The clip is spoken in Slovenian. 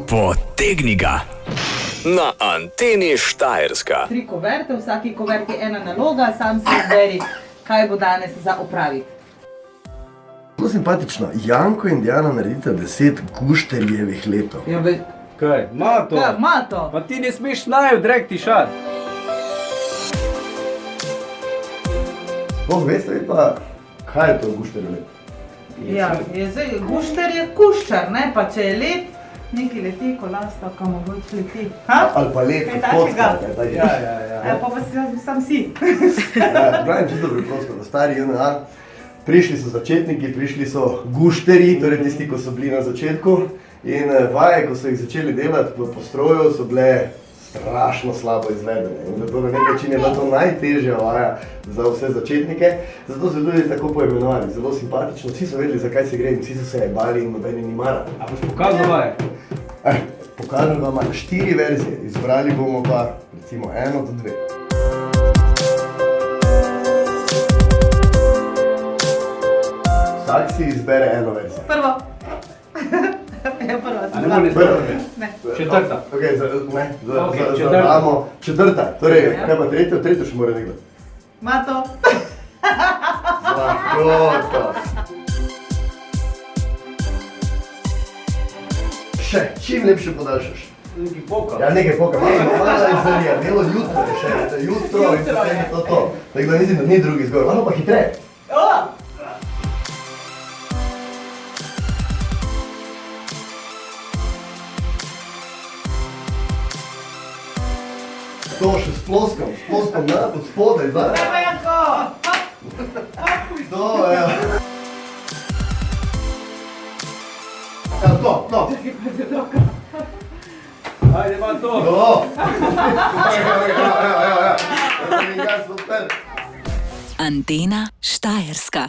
Potegni ga na Anteni Štajerska. 3 kuverte, v vsaki kuverti ena naloga, sam si izberi, kaj bo danes za opraviti. Zelo simpatično. Janko in Diana naredita 10 gušterjevih letov. Ja, Kaj? Mato! kaj, Mato? Pa ti ne smeš naju direkt tišat. Sploh veste vi pa, kaj je to gušterjev let? Ja, je zdaj, gušter je kuščar, ne, pa če je let, nekaj leti, kolasta, kam mogoče leti. Ha? Ali pa let, Kaj kocka, takega? kaj Ja, takega. ja, Ja, ja. pa si sam si. Pravim čisto preprosto, da stari JNA, prišli so začetniki, prišli so gušterji, torej tisti, ko so bili na začetku. In vaje, ko so jih začeli delati v postroju, so bile strašno slabo izvedene. In zato na nek način je bila to najtežja vaja za vse začetnike. Zato so tudi tako poimenovali, zelo simpatično. Vsi so vedeli, zakaj se gre in vsi so se bali in nobeni ni mara. A boš pokazal vaje? Pokažem vam 4 verzije, izbrali bomo pa recimo 1 do 2. Vsak si izbere eno verzijo. Prvo. Ja, prva A sem ne bila. moreš Prva. Ne. Četrta. Okay, Okej, zadamo četrta. Torej, Ja. kaj pa tretjo? Tretjo še mora nekdo. Mato. Lahkota. Še, čim lepše podaljšaš. Neki pokal. Ja, nekaj poka, malo je zarija, delo jutro je še, jutro in potem je to. Tako da mislim, da ni drugi zgor, malo pa hitreje. O! To še s ploskom na, od spodaj, zdaj. Treba Janko! To, evo. Evo, to. Ajde, ima to. To. Evo. Super. Antena Štajerska.